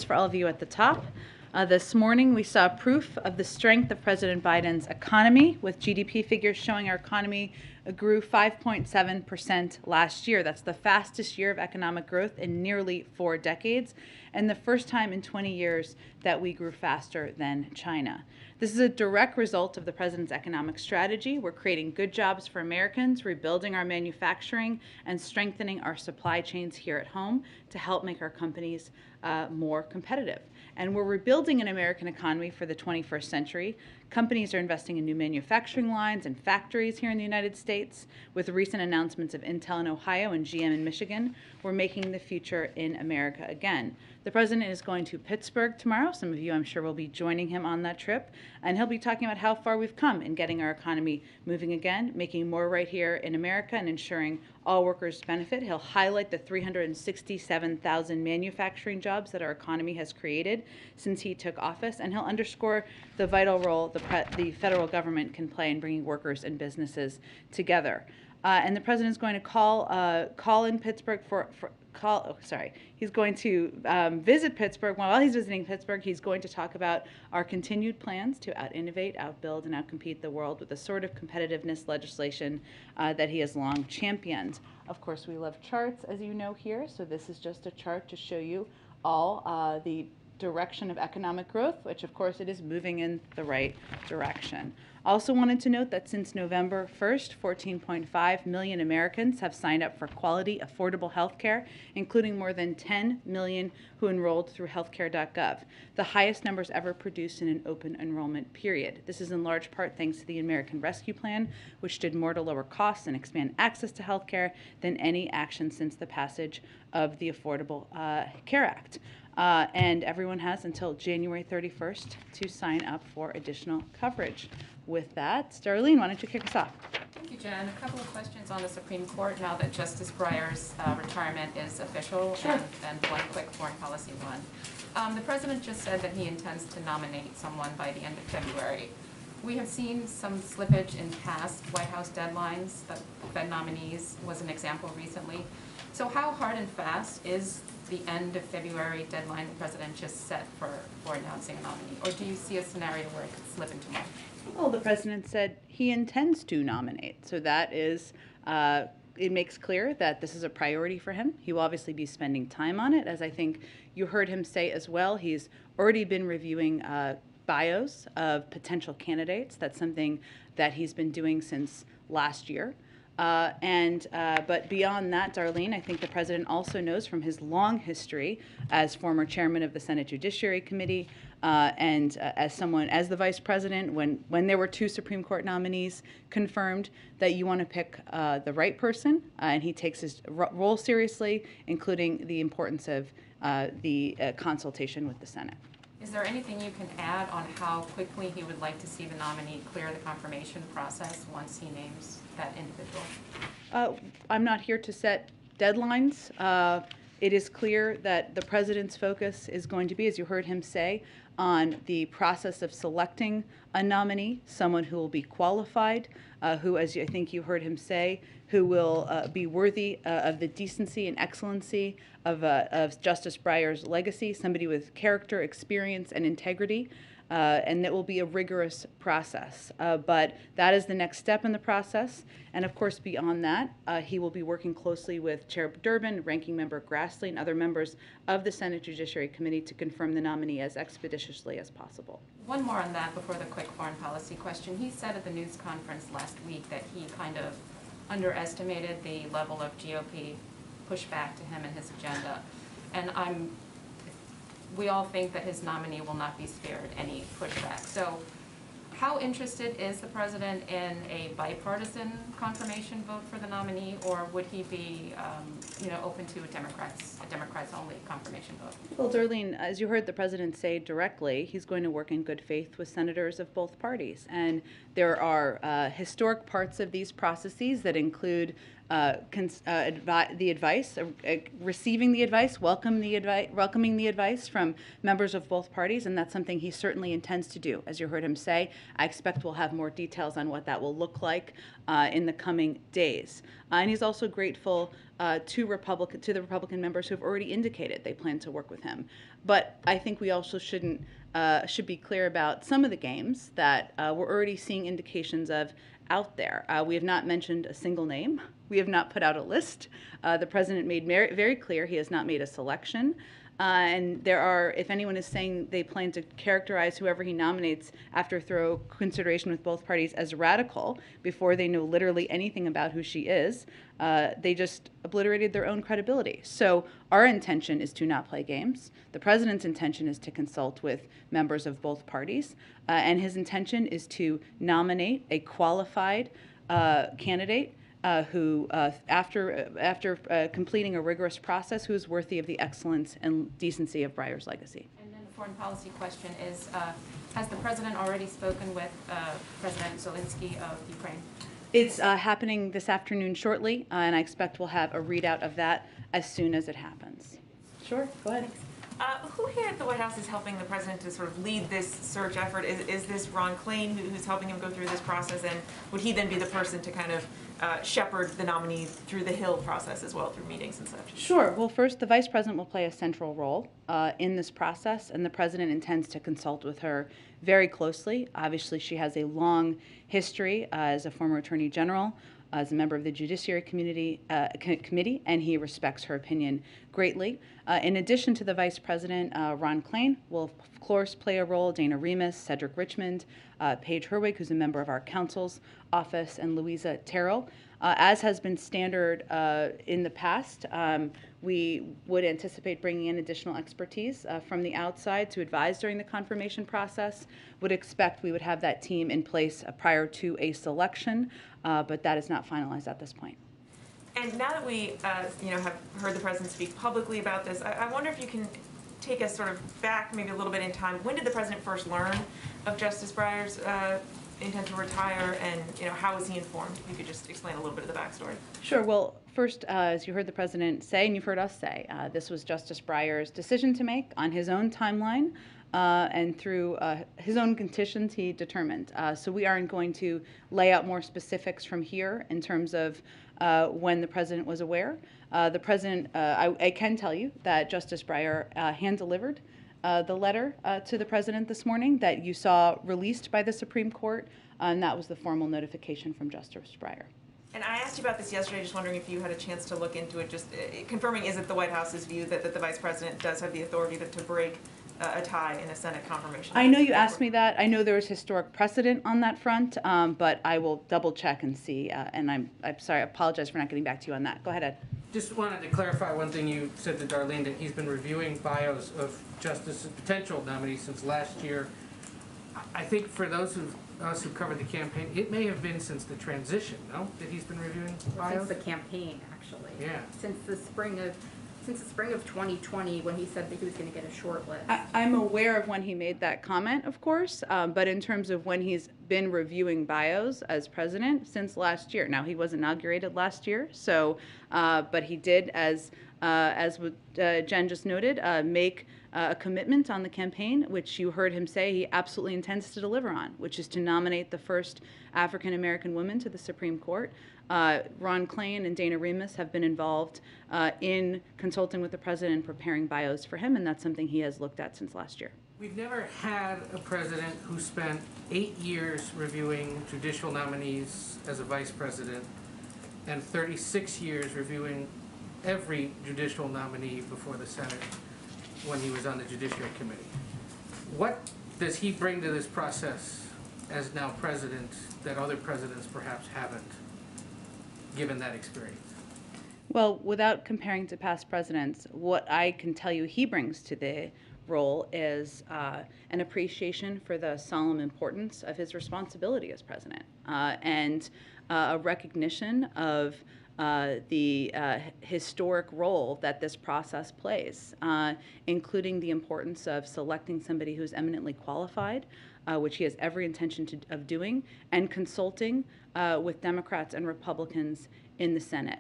for all of you at the top. This morning, we saw proof of the strength of President Biden's economy, with GDP figures showing our economy grew 5.7% last year. That's the fastest year of economic growth in nearly 4 decades, and the first time in 20 years that we grew faster than China. This is a direct result of the president's economic strategy. We're creating good jobs for Americans, rebuilding our manufacturing, and strengthening our supply chains here at home to help make our companies more competitive. And we're rebuilding an American economy for the 21st century. Companies are investing in new manufacturing lines and factories here in the United States. With the recent announcements of Intel in Ohio and GM in Michigan, we're making the future in America again. The president is going to Pittsburgh tomorrow. Some of you, I'm sure, will be joining him on that trip. And he'll be talking about how far we've come in getting our economy moving again, making more right here in America, and ensuring all workers benefit. He'll highlight the 367,000 manufacturing jobs that our economy has created since he took office, and he'll underscore the vital role the federal government can play in bringing workers and businesses together. And the president is going to call in Pittsburgh he's going to visit Pittsburgh. While he's visiting Pittsburgh, he's going to talk about our continued plans to out-innovate, outbuild, and outcompete the world with the sort of competitiveness legislation that he has long championed. Of course, we love charts, as you know here, so this is just a chart to show you all the direction of economic growth, which of course it is moving in the right direction. Also wanted to note that since November 1st, 14.5 million Americans have signed up for quality, affordable health care, including more than 10 million who enrolled through healthcare.gov, the highest numbers ever produced in an open enrollment period. This is in large part thanks to the American Rescue Plan, which did more to lower costs and expand access to health care than any action since the passage of the Affordable Care Act. And everyone has until January 31st to sign up for additional coverage. With that, Darlene, why don't you kick us off? Thank you, Jen. A couple of questions on the Supreme Court now that Justice Breyer's retirement is official. Sure. And one quick foreign policy one. The president just said that he intends to nominate someone by the end of February. We have seen some slippage in past White House deadlines. The Fed nominees was an example recently. So how hard and fast is the end of February deadline the president just set for announcing a nominee? Or do you see a scenario where it could slip into March? Well, the president said he intends to nominate. So that is, it makes clear that this is a priority for him. He will obviously be spending time on it. As I think you heard him say as well, he's already been reviewing bios of potential candidates. That's something that he's been doing since last year. But beyond that, Darlene, I think the president also knows from his long history as former chairman of the Senate Judiciary Committee and as the vice president, when there were 2 Supreme Court nominees confirmed, that you want to pick the right person, and he takes his role seriously, including the importance of the consultation with the Senate. Is there anything you can add on how quickly he would like to see the nominee clear the confirmation process once he names that individual? I'm not here to set deadlines. It is clear that the president's focus is going to be, as you heard him say, on the process of selecting a nominee, someone who will be qualified, who, as I think you heard him say, who will be worthy of the decency and excellency of Justice Breyer's legacy, somebody with character, experience, and integrity. And it will be a rigorous process. But that is the next step in the process. And of course, beyond that, he will be working closely with Chair Durbin, Ranking Member Grassley, and other members of the Senate Judiciary Committee to confirm the nominee as expeditiously as possible. One more on that before the quick foreign policy question. He said at the news conference last week that he kind of underestimated the level of GOP pushback to him and his agenda. And we all think that his nominee will not be spared any pushback. So how interested is the president in a bipartisan confirmation vote for the nominee, or would he be open to a Democrats only confirmation vote? Well, Darlene, as you heard the president say directly, he's going to work in good faith with senators of both parties. And there are historic parts of these processes that include the advice, receiving the advice, welcoming the advice from members of both parties, and that's something he certainly intends to do. As you heard him say, I expect we'll have more details on what that will look like in the coming days. And he's also grateful to the Republican members who have already indicated they plan to work with him. But I think we also should be clear about some of the games that we're already seeing indications of out there. We have not mentioned a single name. We have not put out a list. The president made very clear he has not made a selection. And there are, if anyone is saying they plan to characterize whoever he nominates after thorough consideration with both parties as radical before they know literally anything about who she is, they just obliterated their own credibility. So our intention is to not play games. The president's intention is to consult with members of both parties. And his intention is to nominate a qualified candidate who, after completing a rigorous process, who is worthy of the excellence and decency of Breyer's legacy. And then the foreign policy question is, has the president already spoken with President Zelensky of Ukraine? It's happening this afternoon shortly, and I expect we'll have a readout of that as soon as it happens. Sure, go ahead. Who here at the White House is helping the president to sort of lead this search effort? Is this Ron Klain who's helping him go through this process, and would he then be the person to kind of shepherd the nominee through the Hill process as well, through meetings and such? Sure. Well, first, the vice president will play a central role in this process, and the president intends to consult with her very closely. Obviously, she has a long history as a former attorney general, as a member of the Judiciary Committee, and he respects her opinion greatly. In addition to the Vice President, Ron Klain will, of course, play a role. Dana Remus, Cedric Richmond, Paige Herwig, who's a member of our counsel's office, and Louisa Terrell. As has been standard in the past, we would anticipate bringing in additional expertise from the outside to advise during the confirmation process. Would expect we would have that team in place prior to a selection, but that is not finalized at this point. And now that we have heard the president speak publicly about this, I wonder if you can take us sort of back maybe a little bit in time. When did the president first learn of Justice Breyer's intent to retire, and how was he informed? If you could just explain a little bit of the backstory. Sure. Well, first, as you heard the president say, and you've heard us say, this was Justice Breyer's decision to make on his own timeline, and through his own conditions he determined. So we aren't going to lay out more specifics from here in terms of when the president was aware. The president, I can tell you that Justice Breyer hand-delivered the letter to the president this morning that you saw released by the Supreme Court, and that was the formal notification from Justice Breyer. And I asked you about this yesterday, just wondering if you had a chance to look into it, just confirming, is it the White House's view that the vice president does have the authority to break a tie in a Senate confirmation? I know you asked me that. I know there is historic precedent on that front, but I will double check and see, and I'm sorry, I apologize for not getting back to you on that. Go ahead, Ed. Just wanted to clarify one thing you said to Darlene, that he's been reviewing bios of potential nominees since last year. I think for those of us who covered the campaign, it may have been since the transition, no? That he's been reviewing bios? Since the campaign, actually. Yeah. Since the spring of 2020, when he said that he was going to get a short list. I'm aware of when he made that comment, of course, but in terms of when he's been reviewing bios as president, since last year. Now, he was inaugurated last year, so, but he did, as Jen just noted, make a commitment on the campaign, which you heard him say he absolutely intends to deliver on, which is to nominate the first African-American woman to the Supreme Court. Ron Klain and Dana Remus have been involved in consulting with the president and preparing bios for him, and that's something he has looked at since last year. We've never had a president who spent 8 years reviewing judicial nominees as a vice president and 36 years reviewing every judicial nominee before the Senate when he was on the Judiciary Committee. What does he bring to this process as now president that other presidents perhaps haven't, given that experience? Well, without comparing to past presidents, what I can tell you he brings to the role is an appreciation for the solemn importance of his responsibility as president, and a recognition of the historic role that this process plays, including the importance of selecting somebody who's eminently qualified, which he has every intention of doing, and consulting with Democrats and Republicans in the Senate.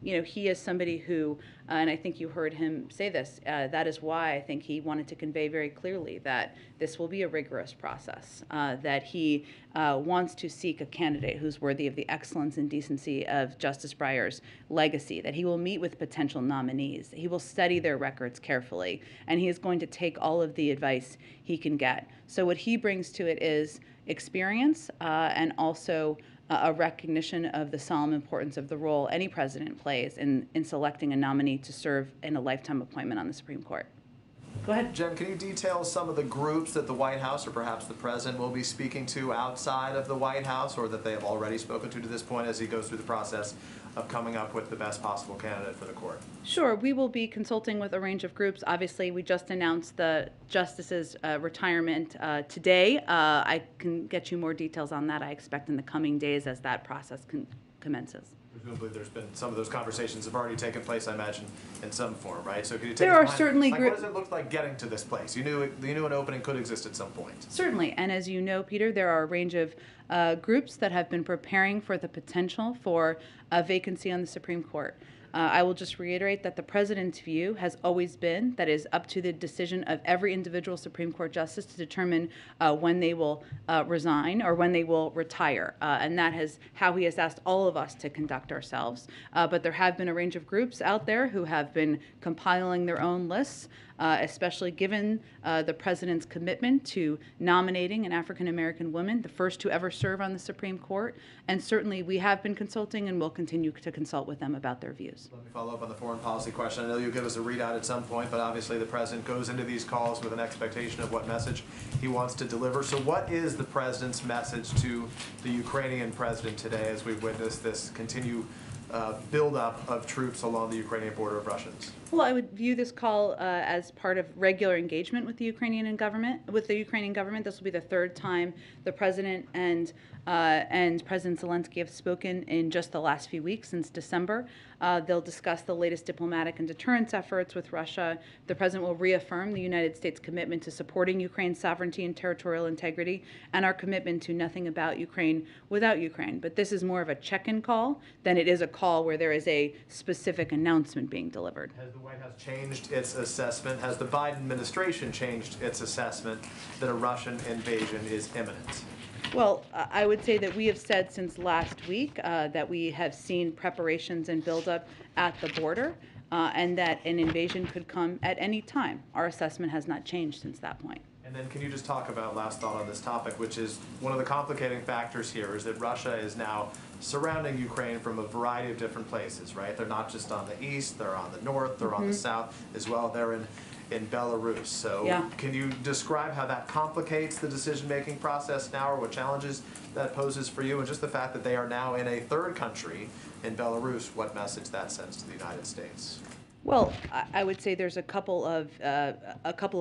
He is somebody who, and I think you heard him say this, that is why I think he wanted to convey very clearly that this will be a rigorous process, that he wants to seek a candidate who's worthy of the excellence and decency of Justice Breyer's legacy, that he will meet with potential nominees, he will study their records carefully, and he is going to take all of the advice he can get. So what he brings to it is experience and also a recognition of the solemn importance of the role any president plays in selecting a nominee to serve in a lifetime appointment on the Supreme Court. Go ahead. Jen, can you detail some of the groups that the White House or perhaps the president will be speaking to outside of the White House, or that they have already spoken to this point as he goes through the process of coming up with the best possible candidate for the court? Sure. We will be consulting with a range of groups. Obviously, we just announced the justice's retirement today. I can get you more details on that, I expect, in the coming days as that process commences. Presumably there's been some of those conversations have already taken place, I imagine, in some form, right? So can you take There us are behind, certainly what does it look like getting to this place? You knew an opening could exist at some point. Certainly, and as you know, Peter, there are a range of groups that have been preparing for the potential for a vacancy on the Supreme Court. I will just reiterate that the president's view has always been that it is up to the decision of every individual Supreme Court justice to determine when they will resign or when they will retire. And that is how he has asked all of us to conduct ourselves. But there have been a range of groups out there who have been compiling their own lists, especially given the president's commitment to nominating an African-American woman, the first to ever serve on the Supreme Court. And certainly we have been consulting and will continue to consult with them about their views. Let me follow up on the foreign policy question. I know you'll give us a readout at some point, but obviously the president goes into these calls with an expectation of what message he wants to deliver. So what is the president's message to the Ukrainian president today as we witness this continued buildup of troops along the Ukrainian border of Russians? Well, I would view this call as part of regular engagement with the Ukrainian government. This will be the third time the president and President Zelensky have spoken in just the last few weeks since December. They'll discuss the latest diplomatic and deterrence efforts with Russia. The president will reaffirm the United States' commitment to supporting Ukraine's sovereignty and territorial integrity, and our commitment to nothing about Ukraine without Ukraine. But this is more of a check-in call than it is a call where there is a specific announcement being delivered. Has the White House changed its assessment? Has the Biden administration changed its assessment that a Russian invasion is imminent? Well, I would say that we have said since last week that we have seen preparations and buildup at the border and that an invasion could come at any time. Our assessment has not changed since that point. And then can you just talk about, last thought on this topic, which is one of the complicating factors here is that Russia is now surrounding Ukraine from a variety of different places, right? They're not just on the east, they're on the north, they're on the south as well. They're in Belarus. So yeah. Can you describe how that complicates the decision-making process now, or what challenges that poses for you, and just the fact that they are now in a third country in Belarus, what message that sends to the United States? Well, I would say there's a couple of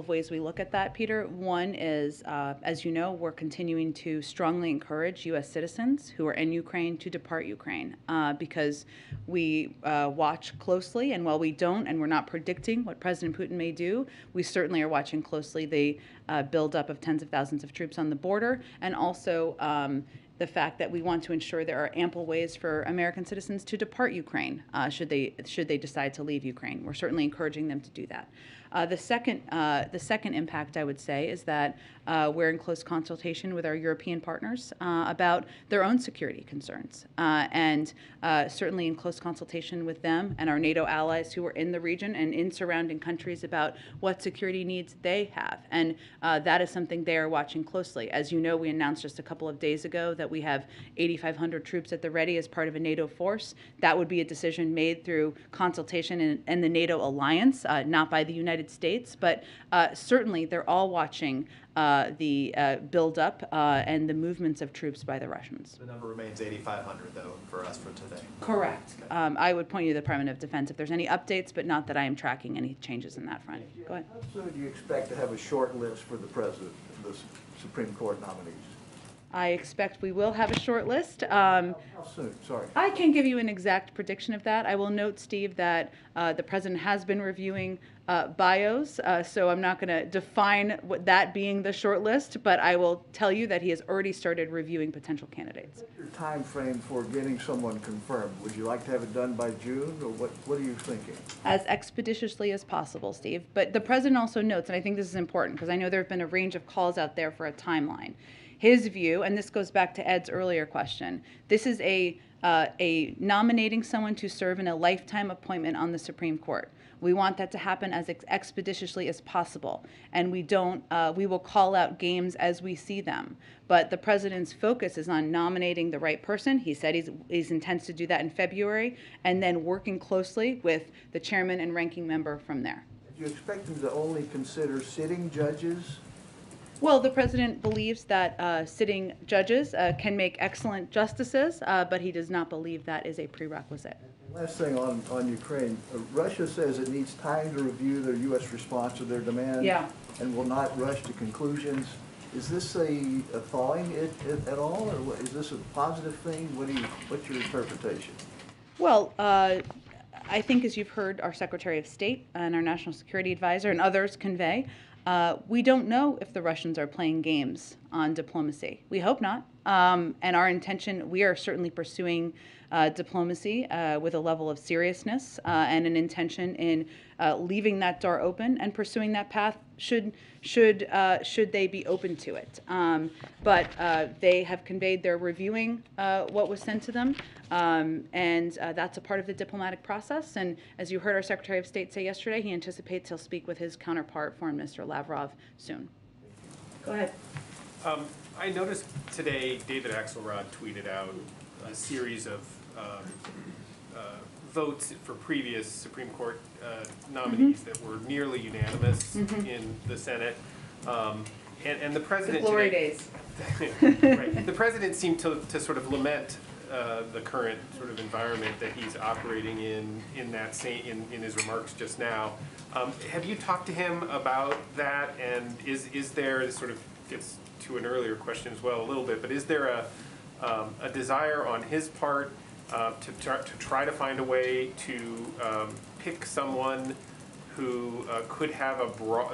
ways we look at that, Peter. One is, as you know, we're continuing to strongly encourage U.S. citizens who are in Ukraine to depart Ukraine because we watch closely, and while we don't, and we're not predicting what President Putin may do, we certainly are watching closely the buildup of tens of thousands of troops on the border, and also the fact that we want to ensure there are ample ways for American citizens to depart Ukraine should they decide to leave Ukraine. We're certainly encouraging them to do that. The second impact, I would say, is that we're in close consultation with our European partners about their own security concerns, and certainly in close consultation with them and our NATO allies who are in the region and in surrounding countries about what security needs they have. And that is something they are watching closely. As you know, we announced just a couple of days ago that we have 8,500 troops at the ready as part of a NATO force. That would be a decision made through consultation and the NATO alliance, not by the United States, but certainly they're all watching the buildup and the movements of troops by the Russians. The number remains 8,500, though, for us for today. Correct. Okay. I would point you to the Department of Defense if there's any updates, but not that I am tracking any changes in that front. Go ahead. How soon do you expect to have a short list for the president of the Supreme Court nominees? I expect we will have a short list. How soon? Sorry. I can't give you an exact prediction of that. I will note, Steve, that the president has been reviewing bios, so I'm not going to define what that being the short list, but I will tell you that he has already started reviewing potential candidates. What's your time frame for getting someone confirmed? Would you like to have it done by June, or what are you thinking? As expeditiously as possible, Steve. But the president also notes, and I think this is important because I know there have been a range of calls out there for a timeline. His view, and this goes back to Ed's earlier question, this is a nominating someone to serve in a lifetime appointment on the Supreme Court. We want that to happen as expeditiously as possible, and we will call out games as we see them. But the president's focus is on nominating the right person. He said he intends to do that in February, and then working closely with the chairman and ranking member from there. Do you expect them to only consider sitting judges? Well, the president believes that sitting judges can make excellent justices, but he does not believe that is a prerequisite. Last thing on Ukraine, Russia says it needs time to review their U.S. response to their demands. Yeah. And will not rush to conclusions. Is this a thawing at all, or is this a positive thing? What's your interpretation? Well, I think as you've heard our Secretary of State and our National Security Advisor and others convey, we don't know if the Russians are playing games on diplomacy. We hope not. And our intention, we are certainly pursuing diplomacy with a level of seriousness and an intention in leaving that door open and pursuing that path should they be open to it. But they have conveyed they're reviewing what was sent to them, and that's a part of the diplomatic process. And as you heard our Secretary of State say yesterday, he anticipates he'll speak with his counterpart, Foreign Minister Lavrov, soon. Go ahead. I noticed today David Axelrod tweeted out a series of votes for previous Supreme Court nominees that were nearly unanimous in the Senate. And the president The glory today, days. right, the president seemed to sort of lament the current sort of environment that he's operating in that in his remarks just now. Have you talked to him about that? And is there, this sort of gets to an earlier question as well a little bit, but is there a desire on his part to try to find a way to pick someone who could have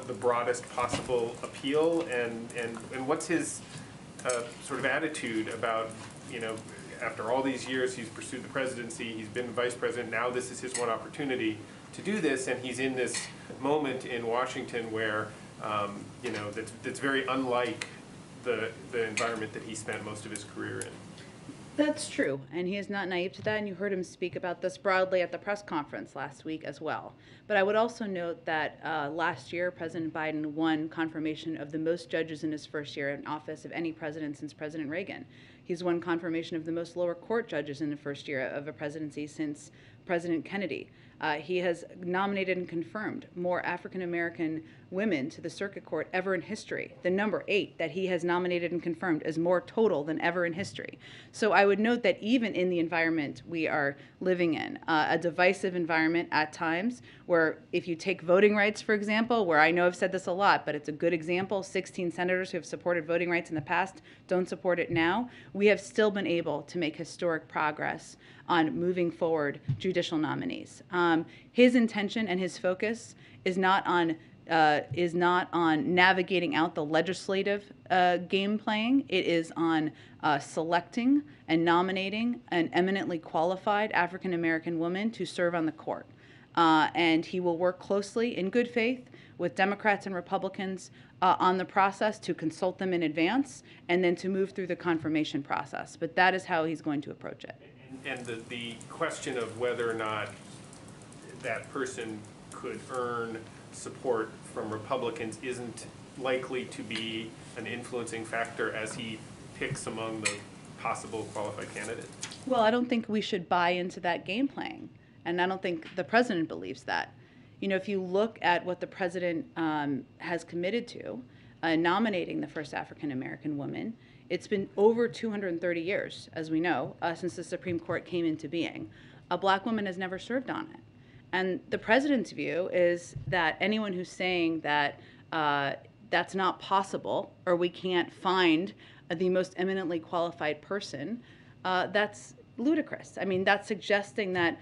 the broadest possible appeal, and what's his sort of attitude about, after all these years he's pursued the presidency, he's been vice president, now this is his one opportunity to do this, and he's in this moment in Washington where that's very unlike the environment that he spent most of his career in. That's true, and he is not naive to that, and you heard him speak about this broadly at the press conference last week as well. But I would also note that last year, President Biden won confirmation of the most judges in his first year in office of any president since President Reagan. He's won confirmation of the most lower court judges in the first year of a presidency since President Kennedy. He has nominated and confirmed more African-American women to the circuit court ever in history. The number 8 that he has nominated and confirmed is more total than ever in history. So I would note that even in the environment we are living in, a divisive environment at times, where if you take voting rights, for example, where I know I've said this a lot, but it's a good example, 16 senators who have supported voting rights in the past don't support it now, we have still been able to make historic progress on moving forward judicial nominees. His intention and his focus is not on navigating out the legislative game playing. It is on selecting and nominating an eminently qualified African American woman to serve on the court. And he will work closely in good faith with Democrats and Republicans on the process to consult them in advance and then to move through the confirmation process. But that is how he's going to approach it. And the question of whether or not that person could earn support from Republicans isn't likely to be an influencing factor as he picks among the possible qualified candidates? Well, I don't think we should buy into that game playing, and I don't think the president believes that. If you look at what the president has committed to, nominating the first African American woman, it's been over 230 years, as we know, since the Supreme Court came into being. A black woman has never served on it. And the president's view is that anyone who's saying that that's not possible or we can't find the most eminently qualified person, that's ludicrous. I mean, that's suggesting that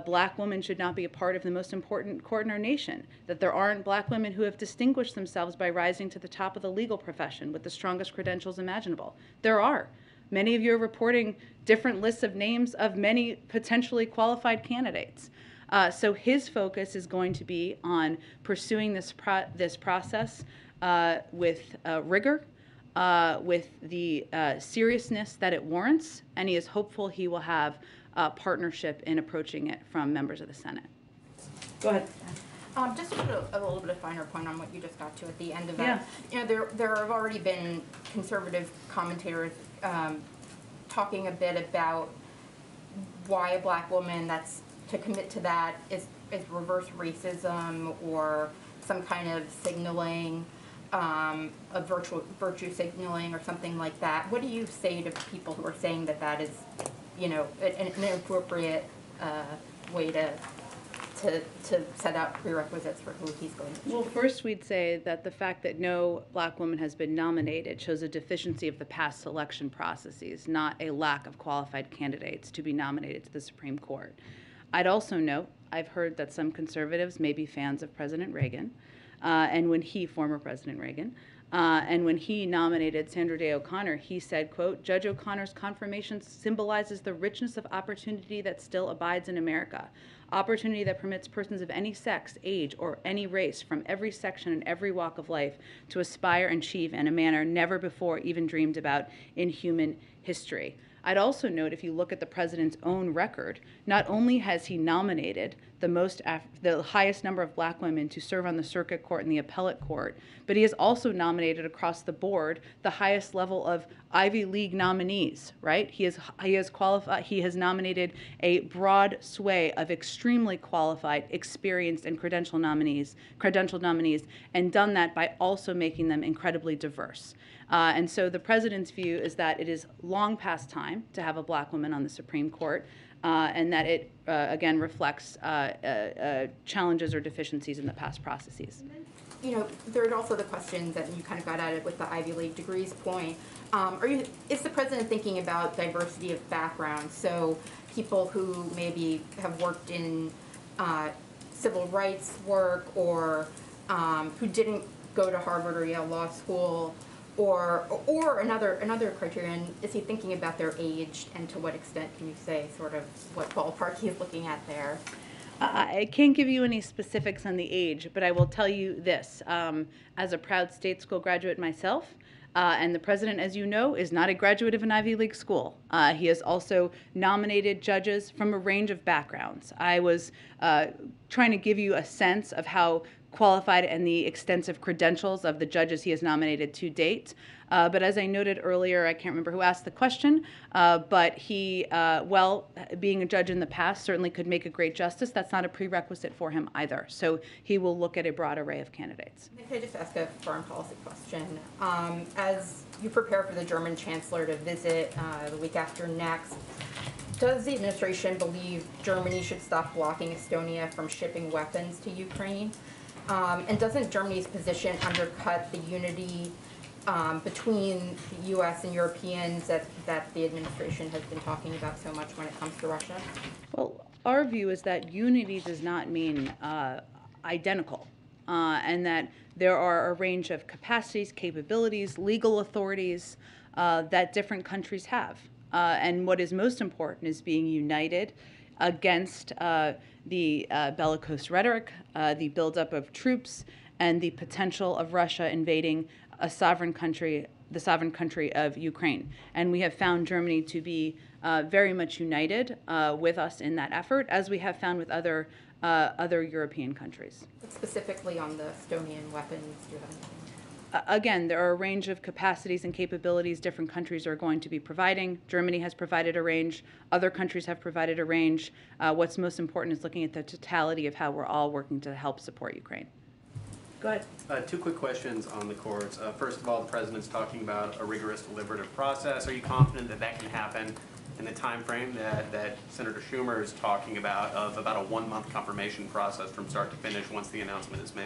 black women should not be a part of the most important court in our nation, that there aren't black women who have distinguished themselves by rising to the top of the legal profession with the strongest credentials imaginable. There are. Many of you are reporting different lists of names of many potentially qualified candidates. So his focus is going to be on pursuing this process with rigor, with the seriousness that it warrants, and he is hopeful he will have partnership in approaching it from members of the Senate. Go ahead. Just to put a little bit of finer point on what you just got to at the end of Yeah. that. You know, there have already been conservative commentators talking a bit about why a black woman that's to commit to that is reverse racism or some kind of signaling, of virtue signaling or something like that. What do you say to people who are saying that that is, you know, an inappropriate way to set out prerequisites for who he's going to choose? Well, first we'd say that the fact that no black woman has been nominated shows a deficiency of the past selection processes, not a lack of qualified candidates to be nominated to the Supreme Court. I'd also note, I've heard that some conservatives may be fans of President Reagan, former President Reagan, and when he nominated Sandra Day O'Connor, he said, quote, "Judge O'Connor's confirmation symbolizes the richness of opportunity that still abides in America. Opportunity that permits persons of any sex, age, or any race from every section and every walk of life to aspire and achieve in a manner never before even dreamed about in human history." I'd also note, if you look at the president's own record, not only has he nominated the highest number of black women to serve on the circuit court and the appellate court, but he has also nominated across the board the highest level of Ivy League nominees, right? He has nominated a broad sway of extremely qualified, experienced, and credentialed nominees, and done that by also making them incredibly diverse. And so the president's view is that it is long past time to have a black woman on the Supreme Court, and that it, again, reflects challenges or deficiencies in the past processes. You know, there are also the questions that you kind of got at it with the Ivy League degrees point. Is the president thinking about diversity of background? So people who maybe have worked in civil rights work or who didn't go to Harvard or Yale Law School, or another criterion, is he thinking about their age, and to what extent can you say sort of what ballpark he's looking at there? I can't give you any specifics on the age, but I will tell you this. As a proud state school graduate myself, and the president, as you know, is not a graduate of an Ivy League school. He has also nominated judges from a range of backgrounds. I was trying to give you a sense of how qualified and the extensive credentials of the judges he has nominated to date. But as I noted earlier, I can't remember who asked the question, but he, being a judge in the past, certainly could make a great justice. That's not a prerequisite for him either. So he will look at a broad array of candidates. Can I just ask a foreign policy question? As you prepare for the German chancellor to visit the week after next, does the administration believe Germany should stop blocking Estonia from shipping weapons to Ukraine? And doesn't Germany's position undercut the unity between the U.S. and Europeans that the administration has been talking about so much when it comes to Russia? Well, our view is that unity does not mean identical, and that there are a range of capacities, capabilities, legal authorities that different countries have. And what is most important is being united against the bellicose rhetoric, the buildup of troops, and the potential of Russia invading a sovereign country, the sovereign country of Ukraine. And we have found Germany to be very much united with us in that effort, as we have found with other European countries. Specifically on the Estonian weapons, do you have anything? Again, there are a range of capacities and capabilities different countries are going to be providing. Germany has provided a range. Other countries have provided a range. What's most important is looking at the totality of how we're all working to help support Ukraine. Go ahead. Two quick questions on the courts. First of all, the president's talking about a rigorous deliberative process. Are you confident that that can happen in the time frame that Senator Schumer is talking about, of about a 1-month confirmation process from start to finish once the announcement is made?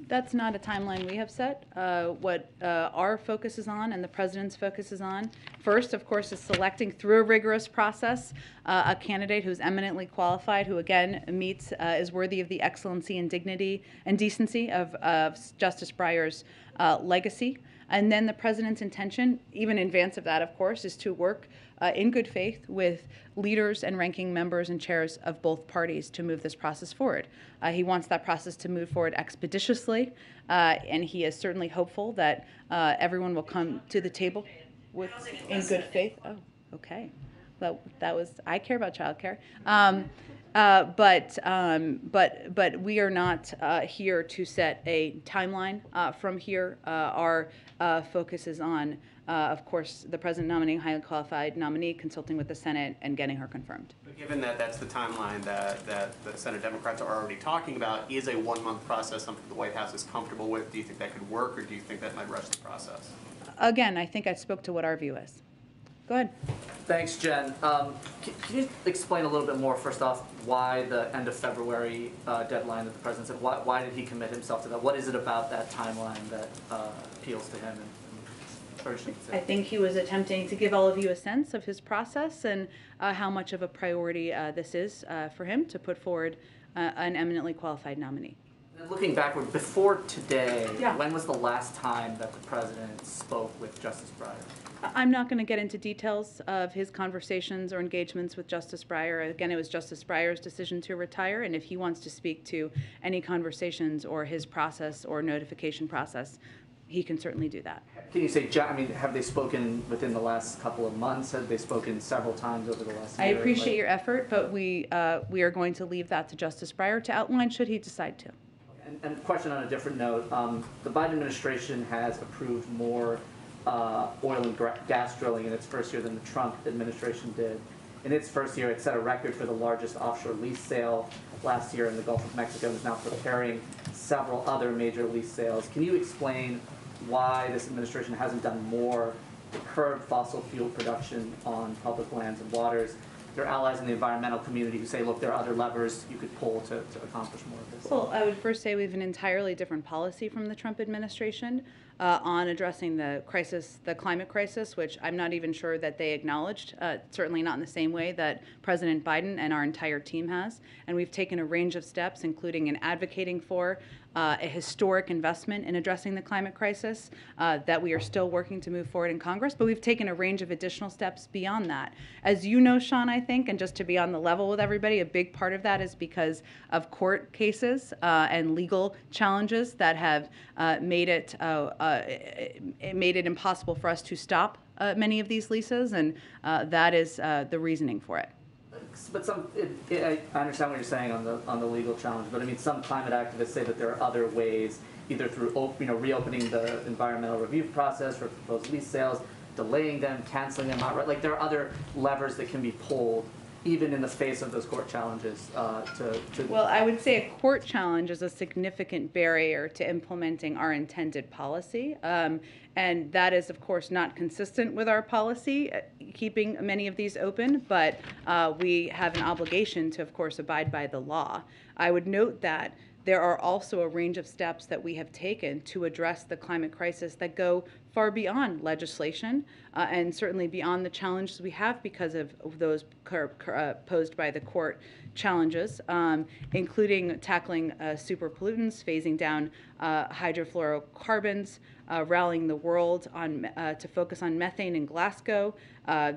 That's not a timeline we have set. What our focus is on and the president's focus is on, first, of course, is selecting through a rigorous process a candidate who's eminently qualified, who again meets, is worthy of the excellency and dignity and decency of Justice Breyer's legacy. And then the president's intention, even in advance of that, of course, is to work in good faith with leaders and ranking members and chairs of both parties to move this process forward. He wants that process to move forward expeditiously, and he is certainly hopeful that everyone will come to the table with in good faith. Oh, okay. That was, I care about childcare. But we are not here to set a timeline from here. Our focus is on, of course, the president nominating a highly qualified nominee, consulting with the Senate, and getting her confirmed. But given that that's the timeline that the Senate Democrats are already talking about, is a 1-month process something the White House is comfortable with? Do you think that could work, or do you think that might rush the process? Again, I think I spoke to what our view is. Go ahead. Thanks, Jen. Can you explain a little bit more, first off, why the end of February deadline that the president said? Why did he commit himself to that? What is it about that timeline that appeals to him and urged him to? I think he was attempting to give all of you a sense of his process and how much of a priority this is for him to put forward an eminently qualified nominee. And looking backward, before today, Yeah. when was the last time that the president spoke with Justice Breyer? I'm not going to get into details of his conversations or engagements with Justice Breyer. Again, it was Justice Breyer's decision to retire, and if he wants to speak to any conversations or his process or notification process, he can certainly do that. Can you say, I mean, have they spoken within the last couple of months? Have they spoken several times over the last year? I appreciate your effort, but we are going to leave that to Justice Breyer to outline should he decide to. And question on a different note, the Biden administration has approved more oil and gas drilling in its first year than the Trump administration did. In its first year, it set a record for the largest offshore lease sale last year in the Gulf of Mexico and is now preparing several other major lease sales. Can you explain why this administration hasn't done more to curb fossil fuel production on public lands and waters? Your allies in the environmental community who say, look, there are other levers you could pull to accomplish more of this. Well, I would first say we have an entirely different policy from the Trump administration on addressing the crisis, the climate crisis, which I'm not even sure that they acknowledged, certainly not in the same way that President Biden and our entire team has. And we've taken a range of steps, including in advocating for a historic investment in addressing the climate crisis that we are still working to move forward in Congress, but we've taken a range of additional steps beyond that. As you know, Sean, I think, and just to be on the level with everybody, a big part of that is because of court cases and legal challenges that have made it impossible for us to stop many of these leases, and that is the reasoning for it. But I understand what you're saying on the legal challenge, but I mean, some climate activists say that there are other ways, either through reopening the environmental review process for proposed lease sales, delaying them, canceling them outright. Like there are other levers that can be pulled, even in the face of those court challenges. Well, I would say a court challenge is a significant barrier to implementing our intended policy. And that is, of course, not consistent with our policy, keeping many of these open, but we have an obligation to, of course, abide by the law. I would note that there are also a range of steps that we have taken to address the climate crisis that go far beyond legislation and certainly beyond the challenges we have because of those posed by the court challenges, including tackling super pollutants, phasing down hydrofluorocarbons, rallying the world on to focus on methane in Glasgow.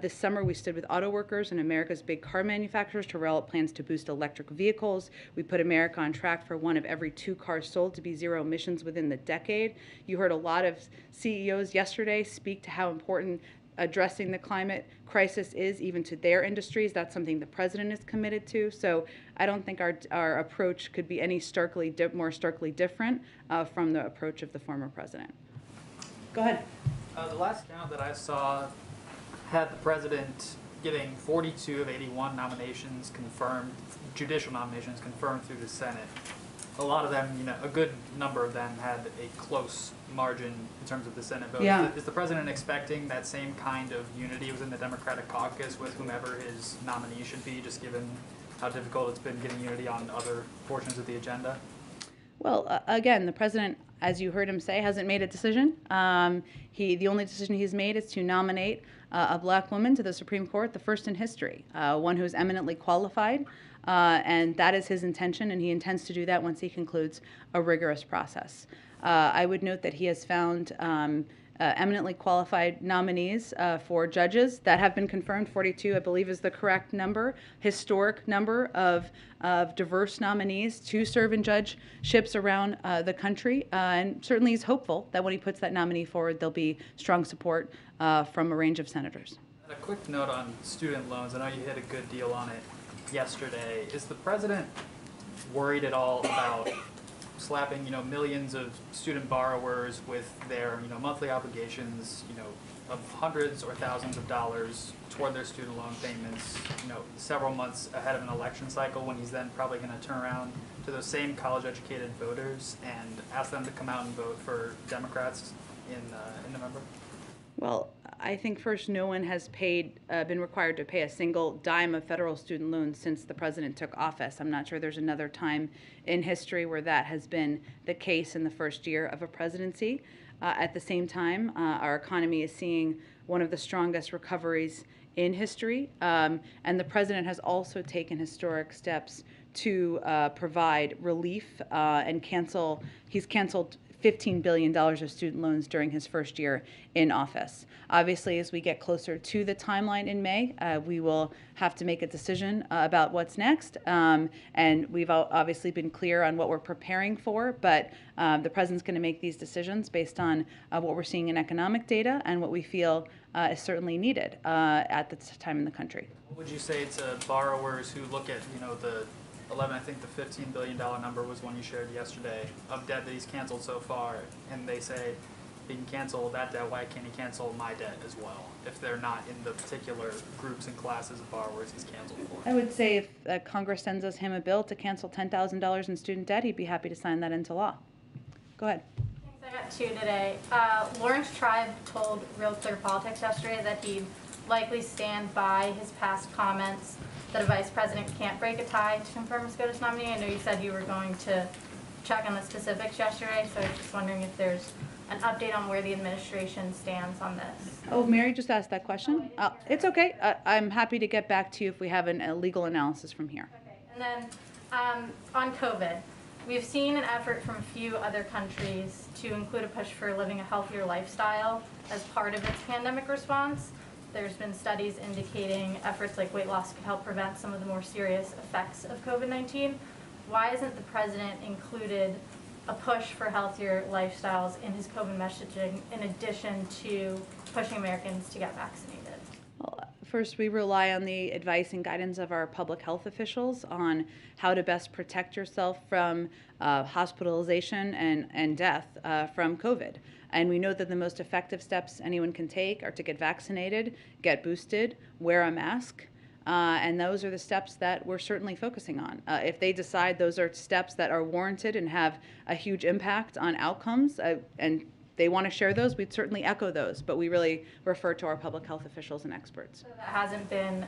This summer, we stood with auto workers and America's big car manufacturers to roll out plans to boost electric vehicles. We put America on track for 1 of every 2 cars sold to be zero emissions within the decade. You heard a lot of CEOs yesterday speak to how important addressing the climate crisis is even to their industries. That's something the president is committed to. So I don't think our approach could be any more starkly different from the approach of the former president. Go ahead. The last count that I saw had the president getting 42 of 81 nominations confirmed, judicial nominations confirmed through the Senate. A lot of them, a good number of them had a close margin in terms of the Senate vote. Yeah. Is the president expecting that same kind of unity within the Democratic caucus with whomever his nominee should be, just given how difficult it's been getting unity on other portions of the agenda? Well, again, the president, as you heard him say, hasn't made a decision. The only decision he's made is to nominate a black woman to the Supreme Court, the first in history, one who is eminently qualified, and that is his intention, and he intends to do that once he concludes a rigorous process. I would note that he has found eminently qualified nominees for judges that have been confirmed. 42, I believe, is the correct number, historic number of diverse nominees to serve in judgeships around the country. And certainly he's hopeful that when he puts that nominee forward, there'll be strong support from a range of senators. And a quick note on student loans. I know you hit a good deal on it yesterday. Is the president worried at all about slapping, millions of student borrowers with their, monthly obligations, of hundreds or thousands of dollars toward their student loan payments, several months ahead of an election cycle, when he's then probably going to turn around to those same college-educated voters and ask them to come out and vote for Democrats in November? Well, I think first, no one has been required to pay a single dime of federal student loans since the president took office. I'm not sure there's another time in history where that has been the case in the first year of a presidency. At the same time, our economy is seeing one of the strongest recoveries in history, and the president has also taken historic steps to provide relief and he's canceled $15 billion of student loans during his first year in office. Obviously, as we get closer to the timeline in May, we will have to make a decision about what's next. And we've obviously been clear on what we're preparing for, but the president's going to make these decisions based on what we're seeing in economic data and what we feel is certainly needed at this time in the country. What would you say to borrowers who look at, the I think the $15 billion number was one you shared yesterday, of debt that he's canceled so far, and they say, if he can cancel that debt, why can't he cancel my debt as well, if they're not in the particular groups and classes of borrowers he's canceled for? I would say if Congress sends him a bill to cancel $10,000 in student debt, he'd be happy to sign that into law. Go ahead. Thanks, I got two today. Lawrence Tribe told Real Clear Politics yesterday that he'd likely stand by his past comments that a vice president can't break a tie to confirm a SCOTUS nominee. I know you said you were going to check on the specifics yesterday, so I was just wondering if there's an update on where the administration stands on this. Oh, Mary just asked that question. It's okay. I'm happy to get back to you if we have a legal analysis from here. Okay. And then on COVID, we've seen an effort from a few other countries to include a push for living a healthier lifestyle as part of its pandemic response. There's been studies indicating efforts like weight loss could help prevent some of the more serious effects of COVID-19. Why isn't the president included a push for healthier lifestyles in his COVID messaging in addition to pushing Americans to get vaccinated? Well, first, we rely on the advice and guidance of our public health officials on how to best protect yourself from hospitalization and death from COVID. And we know that the most effective steps anyone can take are to get vaccinated, get boosted, wear a mask, and those are the steps that we're certainly focusing on. If they decide those are steps that are warranted and have a huge impact on outcomes, and they want to share those, we'd certainly echo those, but we really refer to our public health officials and experts. So that hasn't been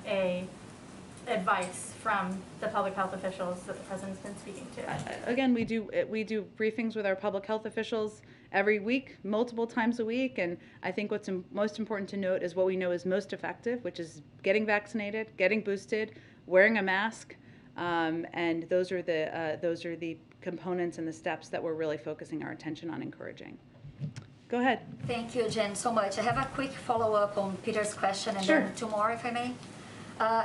advice from the public health officials that the president's been speaking to? Again, we do briefings with our public health officials every week, multiple times a week, and I think what's most important to note is what we know is most effective, which is getting vaccinated, getting boosted, wearing a mask, and those are the components and the steps that we're really focusing our attention on encouraging. Go ahead. Thank you, Jen, so much. I have a quick follow-up on Peter's question and Sure. then two more, if I may.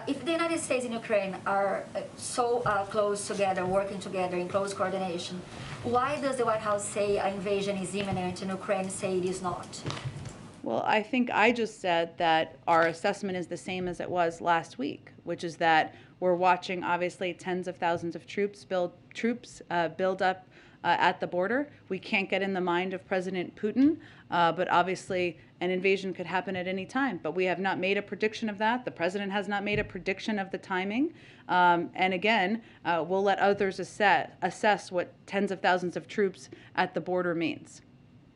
If the United States and Ukraine are so close together, working together in close coordination, why does the White House say an invasion is imminent and Ukraine say it is not? Well, I think I just said that our assessment is the same as it was last week, which is that we're watching, obviously, tens of thousands of troops build up at the border. We can't get in the mind of President Putin, but obviously an invasion could happen at any time. But we have not made a prediction of that. The president has not made a prediction of the timing. And again, we'll let others assess what tens of thousands of troops at the border means.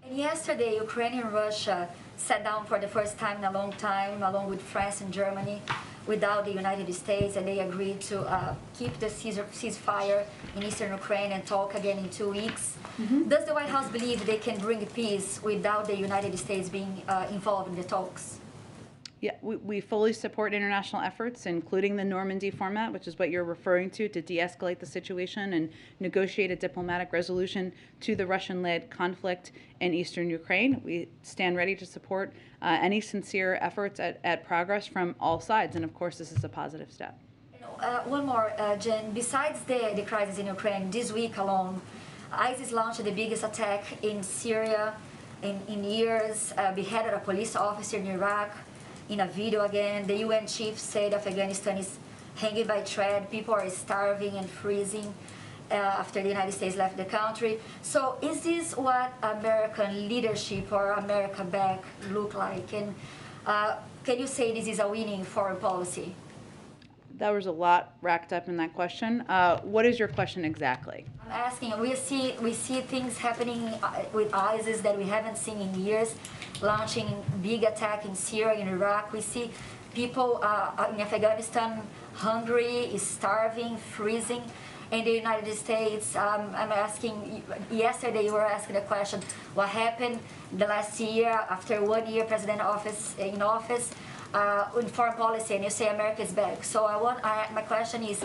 And yesterday, Ukraine and Russia sat down for the first time in a long time, along with France and Germany. without the United States, and they agreed to keep the ceasefire in eastern Ukraine and talk again in 2 weeks. Does the White House believe they can bring peace without the United States being involved in the talks? Yeah, we fully support international efforts, including the Normandy format, which is what you're referring to de-escalate the situation and negotiate a diplomatic resolution to the Russian-led conflict in eastern Ukraine. We stand ready to support any sincere efforts at progress from all sides, and of course this is a positive step. One more, Jen. Besides the crisis in Ukraine, this week alone, ISIS launched the biggest attack in Syria in years, beheaded a police officer in Iraq. In a video again, the UN chief said Afghanistan is hanging by thread. People are starving and freezing after the United States left the country. So is this what American leadership or America back look like? And can you say this is a winning foreign policy? There was a lot racked up in that question. What is your question exactly? I'm asking, we see things happening with ISIS that we haven't seen in years, launching big attack in Syria, in Iraq. We see people in Afghanistan hungry, starving, freezing. In the United States, I'm asking, yesterday you were asking the question, what happened the last year, after 1 year president in office, in foreign policy, and you say America is back. So my question is,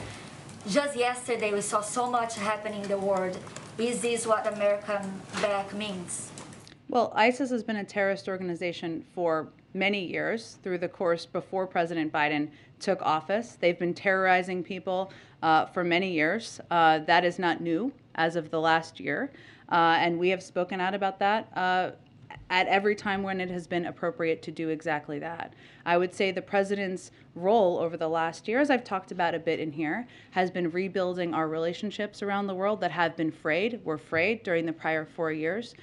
just yesterday we saw so much happening in the world. Is this what American back means? Well, ISIS has been a terrorist organization for many years through the course before President Biden took office. They've been terrorizing people for many years. That is not new as of the last year. And we have spoken out about that at every time when it has been appropriate to do exactly that. I would say the president's role over the last year, as I've talked about a bit in here, has been rebuilding our relationships around the world that have been were frayed during the prior 4 years,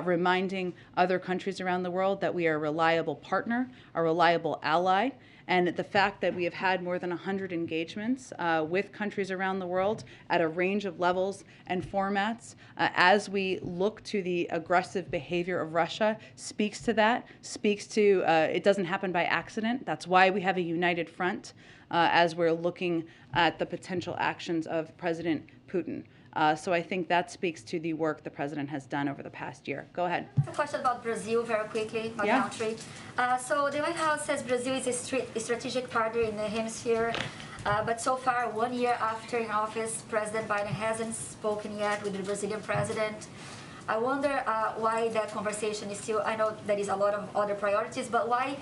reminding other countries around the world that we are a reliable partner, a reliable ally, and the fact that we have had more than 100 engagements with countries around the world at a range of levels and formats as we look to the aggressive behavior of Russia speaks to that, speaks to it doesn't happen by accident. That's why we have a united front as we're looking at the potential actions of President Putin. So I think that speaks to the work the president has done over the past year. Go ahead. A question about Brazil very quickly, my country. So the White House says Brazil is a strategic partner in the hemisphere, but so far, 1 year after in office, President Biden hasn't spoken yet with the Brazilian president. I wonder why that conversation is still, I know there is a lot of other priorities, but why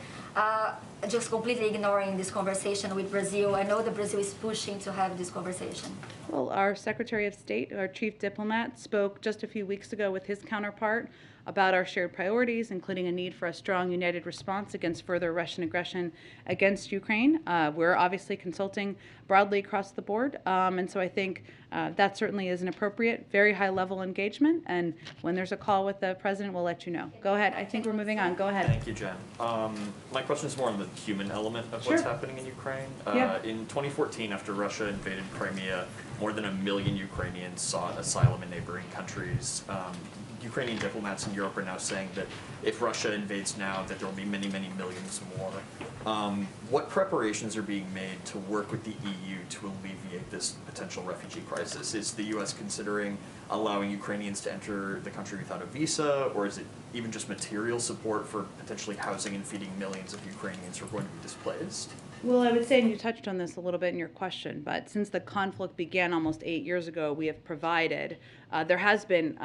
just completely ignoring this conversation with Brazil? I know that Brazil is pushing to have this conversation. Well, our Secretary of State, our chief diplomat, spoke just a few weeks ago with his counterpart about our shared priorities, including a need for a strong, united response against further Russian aggression against Ukraine. We're obviously consulting broadly across the board, and so I think that certainly is an appropriate, very high-level engagement, and when there's a call with the president, we'll let you know. Go ahead. I think we're moving on. Go ahead. Thank you, Jen. My question is more on the human element of what's happening in Ukraine. In 2014, after Russia invaded Crimea, more than 1 million Ukrainians sought asylum in neighboring countries. Ukrainian diplomats in Europe are now saying that if Russia invades now, that there will be many, many millions more. What preparations are being made to work with the EU to alleviate this potential refugee crisis? Is the U.S. considering allowing Ukrainians to enter the country without a visa, or is it even just material support for potentially housing and feeding millions of Ukrainians who are going to be displaced? Well, I would say, and you touched on this a little bit in your question, but since the conflict began almost 8 years ago, we have provided, there has been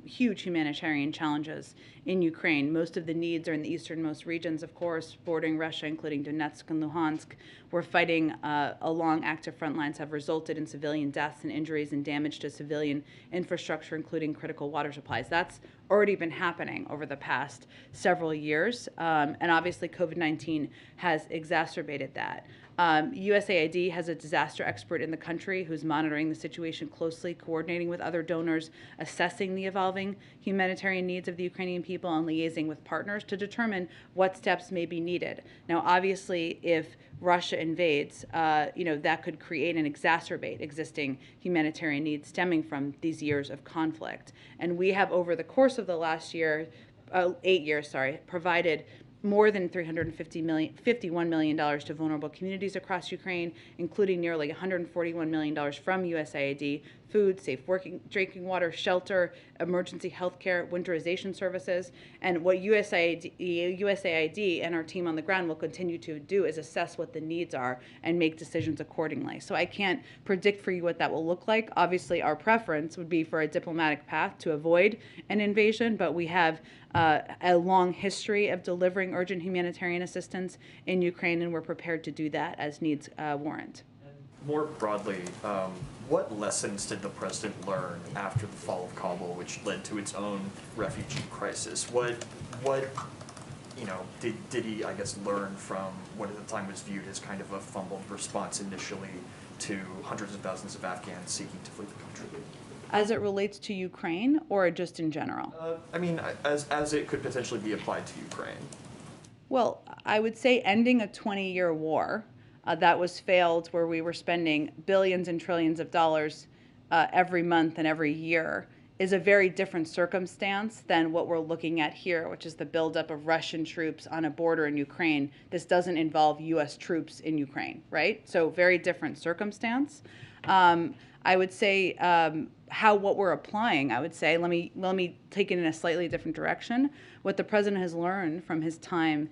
huge humanitarian challenges in Ukraine. Most of the needs are in the easternmost regions, of course, bordering Russia, including Donetsk and Luhansk, where fighting along active front lines have resulted in civilian deaths and injuries and damage to civilian infrastructure, including critical water supplies. That's already been happening over the past several years, and obviously COVID-19 has exacerbated that. USAID has a disaster expert in the country who's monitoring the situation closely, coordinating with other donors, assessing the evolving humanitarian needs of the Ukrainian people, and liaising with partners to determine what steps may be needed. Now, obviously, if Russia invades, that could create and exacerbate existing humanitarian needs stemming from these years of conflict. And we have, over the course of the last 8 years, provided more than $51 million to vulnerable communities across Ukraine, including nearly $141 million from USAID, food, safe drinking water, shelter, emergency health care, winterization services. And what USAID and our team on the ground will continue to do is assess what the needs are and make decisions accordingly. So I can't predict for you what that will look like. Obviously, our preference would be for a diplomatic path to avoid an invasion, but we have a long history of delivering urgent humanitarian assistance in Ukraine, and we're prepared to do that as needs warrant. More broadly, what lessons did the president learn after the fall of Kabul, which led to its own refugee crisis? What did he, I guess, learn from what at the time was viewed as kind of a fumbled response initially to hundreds of thousands of Afghans seeking to flee the country? As it relates to Ukraine, or just in general? I mean, as it could potentially be applied to Ukraine. Well, I would say ending a 20-year war that was failed, where we were spending billions and trillions of dollars every month and every year, is a very different circumstance than what we're looking at here, which is the buildup of Russian troops on a border in Ukraine. This doesn't involve U.S. troops in Ukraine, right? So very different circumstance. I would say what we're applying, I would say, let me take it in a slightly different direction. What the president has learned from his time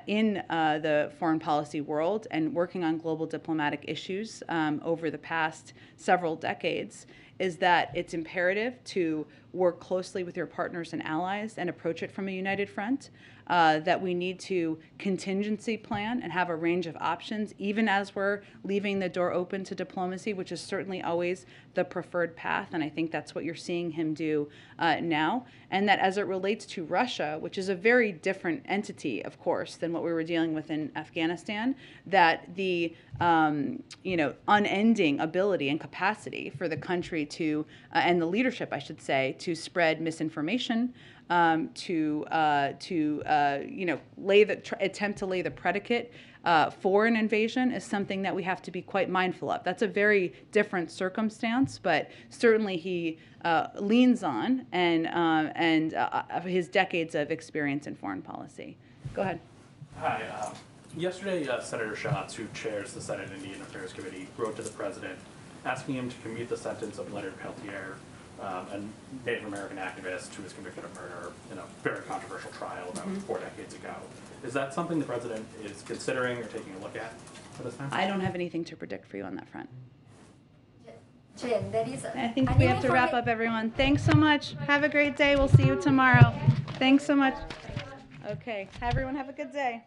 in the foreign policy world and working on global diplomatic issues over the past several decades is that it's imperative to work closely with your partners and allies and approach it from a united front, that we need to contingency plan and have a range of options, even as we're leaving the door open to diplomacy, which is certainly always the preferred path, and I think that's what you're seeing him do now. And that as it relates to Russia, which is a very different entity, of course, than what we were dealing with in Afghanistan, that the unending ability and capacity for the country to, and the leadership, I should say, to spread misinformation, attempt to lay the predicate for an invasion is something that we have to be quite mindful of. That's a very different circumstance, but certainly he leans on and his decades of experience in foreign policy. Go ahead. Hi. Yesterday, Senator Schatz, who chairs the Senate Indian Affairs Committee, wrote to the president asking him to commute the sentence of Leonard Peltier, a Native American activist who was convicted of murder in a very controversial trial about 4 decades ago. Is that something the president is considering or taking a look at this time? I don't have anything to predict for you on that front. Jen, I think we have to wrap up, everyone. Thanks so much. Have a great day. We'll see you tomorrow. Thanks so much. Okay. Everyone have a good day.